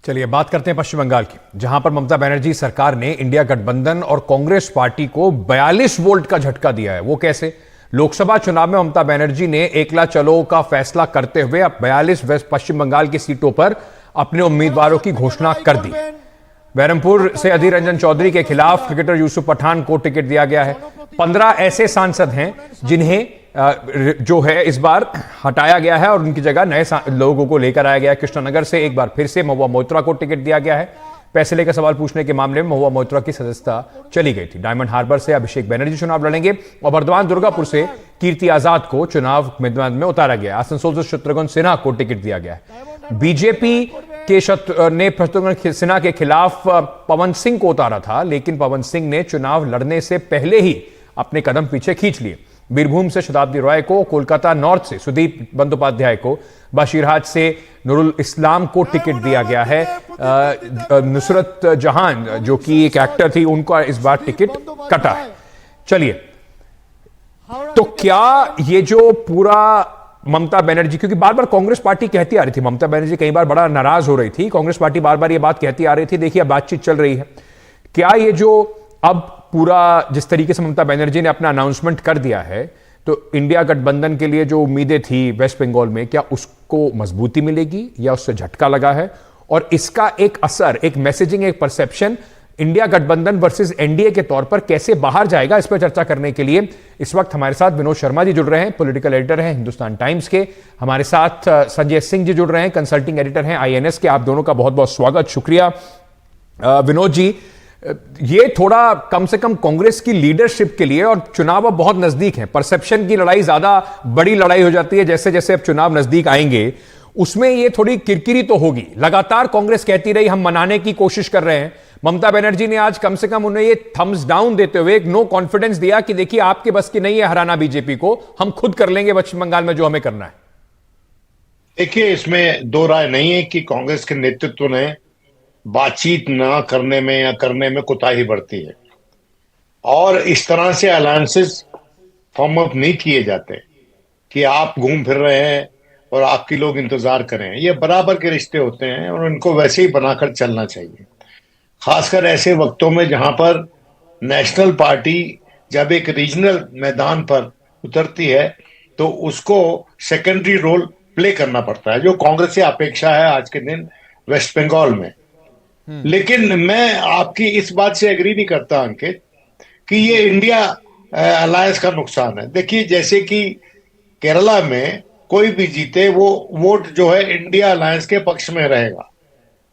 चलिए बात करते हैं पश्चिम बंगाल की, जहां पर ममता बनर्जी सरकार ने इंडिया गठबंधन और कांग्रेस पार्टी को 42 वोल्ट का झटका दिया है। वो कैसे? लोकसभा चुनाव में ममता बनर्जी ने एकला चलो का फैसला करते हुए अब 42 वेस्ट पश्चिम बंगाल की सीटों पर अपने उम्मीदवारों की घोषणा कर दी। बहरमपुर से अधीर रंजन चौधरी के खिलाफ क्रिकेटर यूसुफ पठान को टिकट दिया गया है। 15 ऐसे सांसद हैं जिन्हें जो है इस बार हटाया गया है और उनकी जगह नए लोगों को लेकर आया गया है। कृष्णनगर से एक बार फिर से महुआ मोइत्रा को टिकट दिया गया है। पैसे लेकर सवाल पूछने के मामले में महुआ मोइत्रा की सदस्यता चली गई थी। डायमंड हार्बर से अभिषेक बनर्जी चुनाव लड़ेंगे और बर्दवान दुर्गापुर से कीर्ति आजाद को चुनाव मैदान में उतारा गया। आसनसोल से शत्रुघ्न सिन्हा को टिकट दिया गया है। बीजेपी के शत्रुघ्न सिन्हा के खिलाफ पवन सिंह को उतारा था, लेकिन पवन सिंह ने चुनाव लड़ने से पहले ही अपने कदम पीछे खींच लिए। बीरभूम से शताब्दी रॉय को, कोलकाता नॉर्थ से सुदीप बंदोपाध्याय को, बशीरहाट से नूरुल इस्लाम को टिकट दिया गया है। नुसरत जहान जो कि एक एक्टर थी, उनका इस बार टिकट कटा है। चलिए, तो क्या ये जो पूरा ममता बनर्जी, क्योंकि बार बार कांग्रेस पार्टी कहती आ रही थी, ममता बनर्जी कई बार बड़ा नाराज हो रही थी, कांग्रेस पार्टी बार बार ये बात कहती आ रही थी, देखिए बातचीत चल रही है। क्या ये जो अब पूरा जिस तरीके से ममता बनर्जी ने अपना अनाउंसमेंट कर दिया है, तो इंडिया गठबंधन के लिए जो उम्मीदें थी वेस्ट बंगाल में, क्या उसको मजबूती मिलेगी या उससे झटका लगा है? और इसका एक असर, एक मैसेजिंग, एक परसेप्शन इंडिया गठबंधन वर्सेस एनडीए के तौर पर कैसे बाहर जाएगा, इस पर चर्चा करने के लिए इस वक्त हमारे साथ विनोद शर्मा जी जुड़ रहे हैं, पॉलिटिकल एडिटर हैं हिंदुस्तान टाइम्स के। हमारे साथ संजय सिंह जी जुड़ रहे हैं, कंसल्टिंग एडिटर हैं आईएनएस के। आप दोनों का बहुत बहुत स्वागत, शुक्रिया। विनोद जी, ये थोड़ा कम से कम कांग्रेस की लीडरशिप के लिए, और चुनाव अब बहुत नजदीक है, परसेप्शन की लड़ाई ज्यादा बड़ी लड़ाई हो जाती है जैसे जैसे अब चुनाव नजदीक आएंगे, उसमें ये थोड़ी किरकिरी तो होगी। लगातार कांग्रेस कहती रही हम मनाने की कोशिश कर रहे हैं। ममता बनर्जी ने आज कम से कम उन्हें ये थम्स डाउन देते हुए एक नो कॉन्फिडेंस दिया कि देखिए आपके बस की नहीं है हराना बीजेपी को, हम खुद कर लेंगे पश्चिम बंगाल में जो हमें करना है। देखिए, इसमें दो राय नहीं है कि कांग्रेस के नेतृत्व ने बातचीत ना करने में या करने में कोताही बरती है, और इस तरह से अलायंसेस फॉर्म अप नहीं किए जाते कि आप घूम फिर रहे हैं और आपकी लोग इंतजार करें। ये बराबर के रिश्ते होते हैं और उनको वैसे ही बनाकर चलना चाहिए, खासकर ऐसे वक्तों में जहां पर नेशनल पार्टी जब एक रीजनल मैदान पर उतरती है तो उसको सेकेंडरी रोल प्ले करना पड़ता है, जो कांग्रेस से अपेक्षा है आज के दिन वेस्ट बंगाल में। लेकिन मैं आपकी इस बात से एग्री नहीं करता अंकित कि ये इंडिया अलायंस का नुकसान है। देखिए, जैसे कि केरला में कोई भी जीते वो वोट जो है इंडिया अलायंस के पक्ष में रहेगा,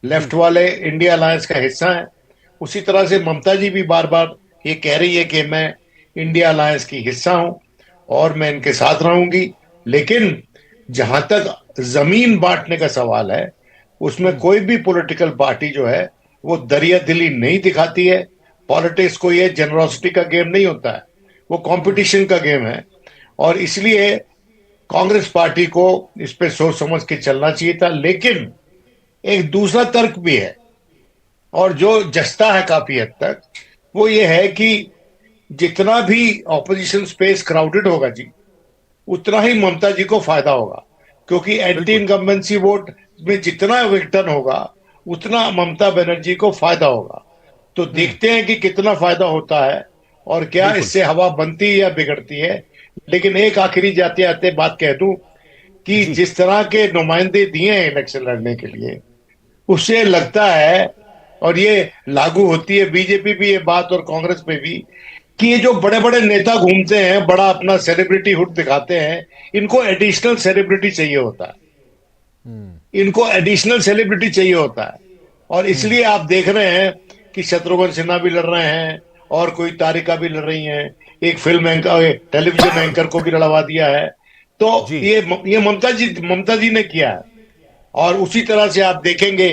लेफ्ट वाले इंडिया अलायंस का हिस्सा है। उसी तरह से ममता जी भी बार बार ये कह रही है कि मैं इंडिया अलायंस की हिस्सा हूं और मैं इनके साथ रहूंगी। लेकिन जहां तक जमीन बांटने का सवाल है, उसमें कोई भी पॉलिटिकल पार्टी जो है वो दरिया दिली नहीं दिखाती है। पॉलिटिक्स को ये जेनरोसिटी का गेम नहीं होता है, वो कंपटीशन का गेम है। और इसलिए कांग्रेस पार्टी को इस पे सोच समझ के चलना चाहिए था। लेकिन एक दूसरा तर्क भी है, और जो जस्ता है काफी हद तक, वो ये है कि जितना भी ऑपोजिशन स्पेस क्राउडेड होगा जी, उतना ही ममता जी को फायदा होगा, क्योंकि एंटी इनकम्बेंसी वोट में जितना विघटन होगा उतना ममता बनर्जी को फायदा होगा। तो देखते हैं कि कितना फायदा होता है और क्या इससे हवा बनती है या बिगड़ती है। लेकिन एक आखिरी जाते आते बात कह दूं कि जिस तरह के नुमाइंदे दिए हैं इलेक्शन लड़ने के लिए, उससे लगता है, और ये लागू होती है बीजेपी भी ये बात और कांग्रेस पे भी, कि ये जो बड़े बड़े नेता घूमते हैं, बड़ा अपना सेलिब्रिटी हुड दिखाते हैं, इनको एडिशनल सेलिब्रिटी चाहिए होता है, इनको एडिशनल सेलिब्रिटी चाहिए होता है। और इसलिए आप देख रहे हैं कि शत्रुघ्न सिन्हा भी लड़ रहे हैं और कोई तारिका भी लड़ रही हैं, एक फिल्म एंकर, टेलीविजन एंकर को भी लड़वा दिया है। तो ये ममता जी ने किया है। और उसी तरह से आप देखेंगे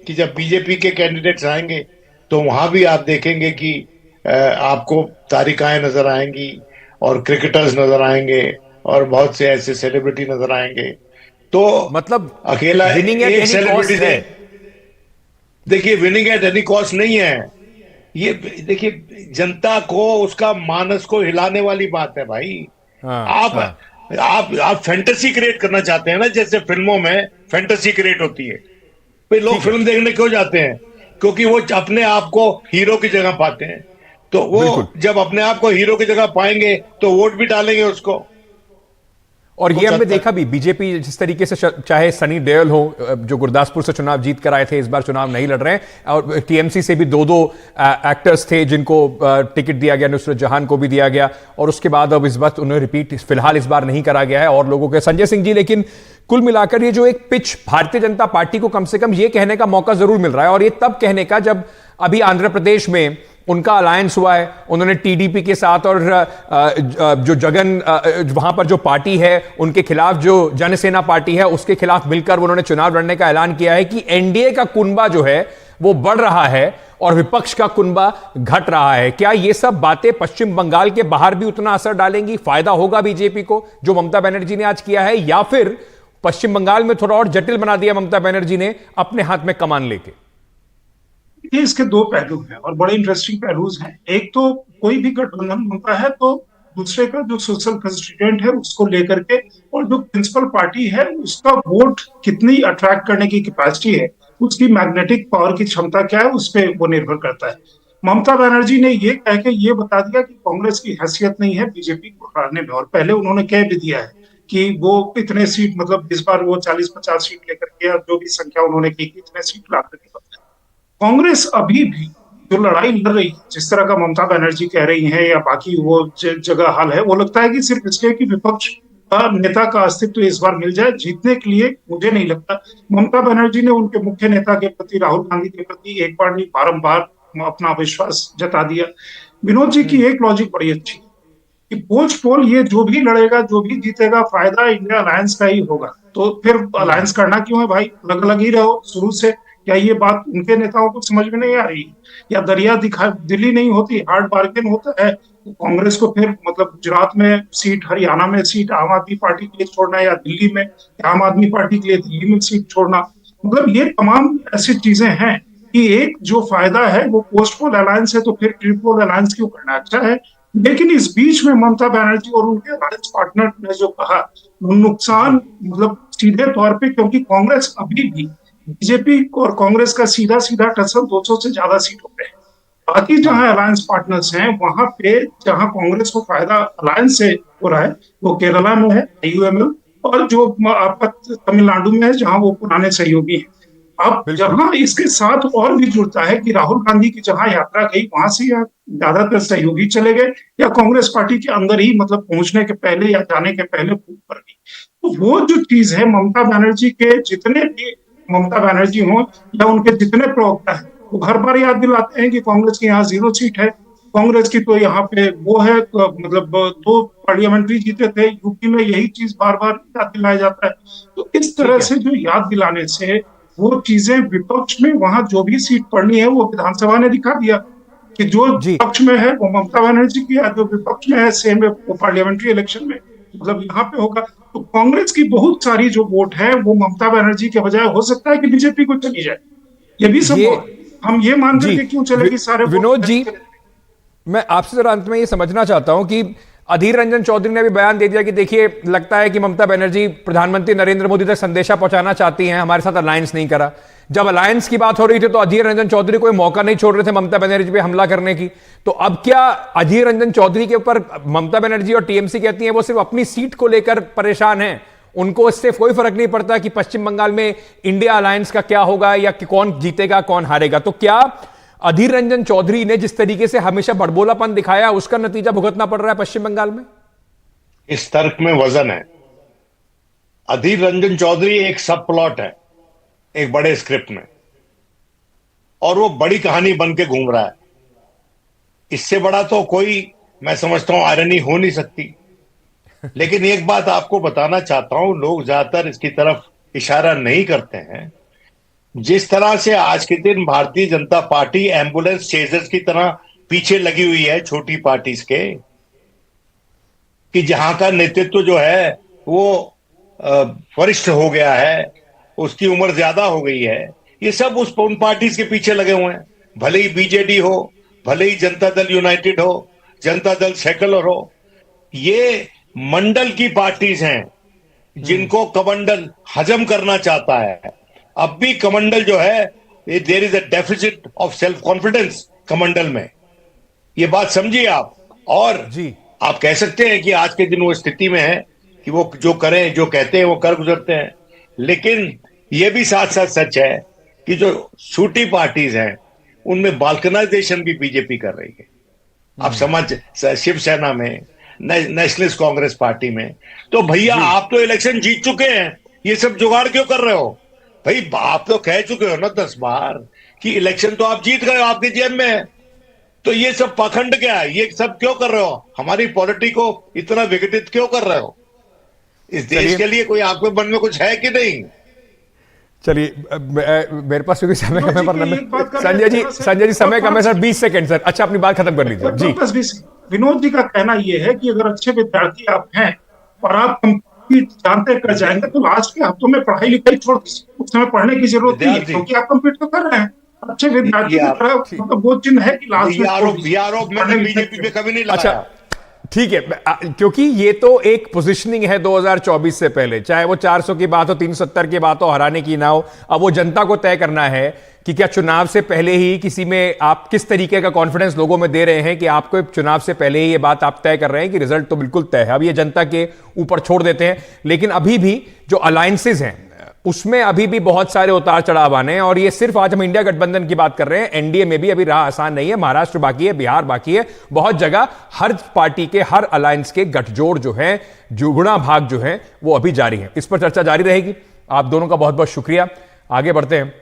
कि जब बीजेपी के कैंडिडेट्स आएंगे तो वहां भी आप देखेंगे कि आपको तारिकाएं नजर आएंगी और क्रिकेटर्स नजर आएंगे और बहुत से ऐसे सेलिब्रिटी नजर आएंगे। तो मतलब अकेला एक सेलिब्रिटी है, देखिए विनिंग एट एनी कॉस्ट नहीं है ये। देखिए, जनता को उसका मानस को हिलाने वाली बात है भाई। आप फैंटेसी क्रिएट करना चाहते हैं ना, जैसे फिल्मों में फैंटेसी क्रिएट होती है, भाई लोग फिल्म देखने क्यों जाते हैं? क्योंकि वो अपने आप को हीरो की जगह पाते हैं। तो वो बिल्कुल। जब अपने आप को हीरो की जगह पाएंगे तो वोट भी डालेंगे उसको और ये कुछ हमने हद तक। देखा भी, बीजेपी जिस तरीके से चाहे सनी देओल हो जो गुरदासपुर से चुनाव जीत कर आए थे, इस बार चुनाव नहीं लड़ रहे हैं, और टीएमसी से भी दो दो एक्टर्स थे जिनको टिकट दिया गया, नुसरत जहां को भी दिया गया, और उसके बाद अब इस बार उन्हें रिपीट फिलहाल इस बार नहीं करा गया है और लोगों के संजय सिंह जी। लेकिन कुल मिलाकर ये जो एक पिच भारतीय जनता पार्टी को कम से कम ये कहने का मौका जरूर मिल रहा है, और ये तब कहने का जब अभी आंध्र प्रदेश में उनका अलायंस हुआ है, उन्होंने टीडीपी के साथ और जो जगन वहां पर जो पार्टी है उनके खिलाफ, जो जनसेना पार्टी है उसके खिलाफ मिलकर उन्होंने चुनाव लड़ने का ऐलान किया है कि एनडीए का कुनबा जो है वो बढ़ रहा है और विपक्ष का कुनबा घट रहा है। क्या ये सब बातें पश्चिम बंगाल के बाहर भी उतना असर डालेंगी? फायदा होगा बीजेपी को जो ममता बनर्जी ने आज किया है, या फिर पश्चिम बंगाल में थोड़ा और जटिल बना दिया ममता बनर्जी ने अपने हाथ में कमान लेके? ये इसके दो पहलू हैं और बड़े इंटरेस्टिंग पहलूज हैं। एक तो कोई भी गठबंधन बनता है तो दूसरे का जो सोशल कंस्टिट्यूएंट है उसको लेकर के, और जो प्रिंसिपल पार्टी है उसका वोट कितनी अट्रैक्ट करने की कैपेसिटी है, उसकी मैग्नेटिक पावर की क्षमता क्या है, उस पर वो निर्भर करता है। ममता बनर्जी ने ये कह के ये बता दिया कि कांग्रेस की हैसियत नहीं है बीजेपी को हराने में, और पहले उन्होंने कह भी दिया है कि वो इतने सीट, मतलब इस बार वो 40-50 सीट लेकर के, या जो भी संख्या उन्होंने की इतने सीट ला करके बताया। कांग्रेस अभी भी जो लड़ाई लड़ रही है, जिस तरह का ममता बनर्जी कह रही है या बाकी वो जगह हाल है, वो लगता है कि सिर्फ इसलिए कि विपक्ष का नेता का अस्तित्व इस बार मिल जाए जीतने के लिए। मुझे नहीं लगता। ममता बनर्जी ने उनके मुख्य नेता के प्रति, राहुल गांधी के प्रति, एक बार नहीं बारंबार अपना विश्वास जता दिया। विनोद जी की एक लॉजिक बड़ी अच्छी कि पोच पोल ये जो भी लड़ेगा, जो भी जीतेगा, फायदा इंडिया अलायंस का ही होगा। तो फिर अलायंस करना क्यों है भाई, अलग अलग ही रहो शुरू से। क्या ये बात उनके नेताओं को समझ में नहीं आ रही? या दरिया दिखा दिल्ली नहीं होती, हार्ड बार्गेन होता है तो कांग्रेस को फिर मतलब गुजरात में सीट, हरियाणा में सीट आम आदमी पार्टी के लिए छोड़ना, या दिल्ली में आम आदमी पार्टी के लिए दिल्ली में सीट छोड़ना, मतलब ये तमाम ऐसी चीजें हैं कि एक जो फायदा है वो पोस्ट पोल अलायंस है, तो फिर ट्रिपोल अलायंस क्यों करना? अच्छा है। लेकिन इस बीच में ममता बनर्जी और उनके अलायंस पार्टनर ने जो कहा, नुकसान मतलब सीधे तौर पे, क्योंकि कांग्रेस अभी भी बीजेपी और कांग्रेस का सीधा सीधा टसल 200 से ज्यादा सीटों पे है। बाकी जहां अलायंस पार्टनर्स हैं वहां पे जहां कांग्रेस को फायदा अलायंस से हो रहा है वो केरला में है आईयूएमएल, और जो आपका तमिलनाडु में है जहां वो पुराने सहयोगी हैं। अब जहां इसके साथ और भी जुड़ता है कि राहुल गांधी की जहां यात्रा गई वहां से या ज्यादातर सहयोगी चले गए, या कांग्रेस पार्टी के अंदर ही मतलब पहुंचने के पहले या जाने के पहले फूट पड़ गई। तो वो जो चीज है, ममता बनर्जी के जितने भी ममता बनर्जी हो या उनके जितने प्रवक्ता है, वो हर बार याद दिलाते हैं कि कांग्रेस की यहाँ 0 सीट है, कांग्रेस की तो यहाँ पे वो है, मतलब 2 पार्लियामेंट्री जीते थे यूपी में, यही चीज बार बार याद दिलाया जाता है। तो इस तरह से जो याद दिलाने से वो चीजें विपक्ष में वहां जो भी सीट पड़नी है वो विधानसभा ने दिखा दिया कि जो पक्ष में है वो ममता बनर्जी की, जो विपक्ष में है सेम वो पार्लियामेंट्री इलेक्शन में मतलब यहाँ पे होगा। तो कांग्रेस की बहुत सारी जो वोट है वो ममता बनर्जी के बजाय हो सकता है कि बीजेपी को चली जाए, ये भी संभव है। हम ये मान करके क्यों चले कि सारे विनोद जी, मैं आपसे जरा अंत में ये समझना चाहता हूं कि अधीर रंजन चौधरी ने भी बयान दे दिया कि देखिए, लगता है कि ममता बनर्जी प्रधानमंत्री नरेंद्र मोदी तक संदेशा पहुंचाना चाहती हैं, हमारे साथ अलायंस नहीं करा। जब अलायंस की बात हो रही थी तो अधीर रंजन चौधरी कोई मौका नहीं छोड़ रहे थे ममता बनर्जी पे हमला करने की। तो अब क्या अधीर रंजन चौधरी के ऊपर ममता बनर्जी और टीएमसी कहती हैं वो सिर्फ अपनी सीट को लेकर परेशान हैं, उनको इससे कोई फर्क नहीं पड़ता कि पश्चिम बंगाल में इंडिया अलायंस का क्या होगा या कि कौन जीतेगा कौन हारेगा? तो क्या अधीर रंजन चौधरी ने जिस तरीके से हमेशा बड़बोलापन दिखाया उसका नतीजा भुगतना पड़ रहा है पश्चिम बंगाल में? इस तर्क में वजन है। अधीर रंजन चौधरी एक सब प्लॉट है एक बड़े स्क्रिप्ट में, और वो बड़ी कहानी बन के घूम रहा है। इससे बड़ा तो कोई, मैं समझता हूं, आयरनी हो नहीं सकती। लेकिन एक बात आपको बताना चाहता हूं, लोग ज्यादातर इसकी तरफ इशारा नहीं करते हैं। जिस तरह से आज के दिन Bharatiya Janata party ambulance chasers की तरह पीछे लगी हुई है छोटी पार्टीज के, कि जहां का नेतृत्व जो है वो वरिष्ठ हो गया है, उसकी उम्र ज्यादा हो गई है, ये सब उन पार्टीज के पीछे लगे हुए हैं। भले ही बीजेडी हो, भले ही जनता दल यूनाइटेड हो, जनता दल सेकुलर हो, ये मंडल की पार्टीज हैं जिनको कमंडल हजम करना चाहता है। अब भी कमंडल जो है, there is a deficit of self confidence कमंडल में, ये बात समझिए आप। और जी आप कह सकते हैं कि आज के दिन वो स्थिति में है कि वो जो करें, जो कहते हैं वो कर गुजरते हैं, लेकिन ये भी साथ साथ सच है कि जो छोटी पार्टीज हैं उनमें बाल्कनाइजेशन भी बीजेपी कर रही है। आप समझ, शिवसेना में, नेशनलिस्ट कांग्रेस पार्टी में, तो भैया आप तो इलेक्शन जीत चुके हैं, ये सब जुगाड़ क्यों कर रहे हो भाई? आप तो कह चुके हो ना 10 बार कि इलेक्शन तो आप जीत गए हो, आपकी जेब में है, तो ये सब पाखंड क्या है? ये सब क्यों कर रहे हो? हमारी पॉलिटी को इतना विघटित क्यों कर रहे हो? इस देश के लिए कोई आपके मन में कुछ है कि नहीं? चलिए, मेरे पास क्योंकि समय कम है, पर संजय जी समय कम है सर, 20 सेकंड सर। अच्छा, अपनी बात खत्म कर लीजिए जी। बस विनोद जी का कहना यह है कि अगर अच्छे विद्यार्थी आप हैं और आप कंप्यूटर जानते कर जाएंगे तो लास्ट के हफ्तों में पढ़ाई लिखाई छोड़ उस समय पढ़ने की जरूरत नहीं है, क्योंकि आप कंप्यूटर तो कर रहे हैं। अच्छे विद्यार्थी की तरह मतलब वो चिन्ह है कि लास्ट में आरोप मैंने बीजेपी पे कभी नहीं लगाया। अच्छा ठीक है, क्योंकि ये तो एक पोजीशनिंग है 2024 से पहले, चाहे वो 400 की बात हो, 370 की बात हो, हराने की ना हो। अब वो जनता को तय करना है कि क्या चुनाव से पहले ही किसी में आप किस तरीके का कॉन्फिडेंस लोगों में दे रहे हैं कि आपको चुनाव से पहले ही ये बात आप तय कर रहे हैं कि रिजल्ट तो बिल्कुल तय है। अब ये जनता के ऊपर छोड़ देते हैं, लेकिन अभी भी जो अलायंसेज हैं उसमें अभी भी बहुत सारे उतार चढ़ाव आने हैं। और ये सिर्फ आज हम इंडिया गठबंधन की बात कर रहे हैं, एनडीए में भी अभी राह आसान नहीं है। महाराष्ट्र बाकी है, बिहार बाकी है, बहुत जगह हर पार्टी के, हर अलायंस के गठजोड़ जो है, जुगुणा भाग जो है, वो अभी जारी है। इस पर चर्चा जारी रहेगी। आप दोनों का बहुत बहुत शुक्रिया। आगे बढ़ते हैं।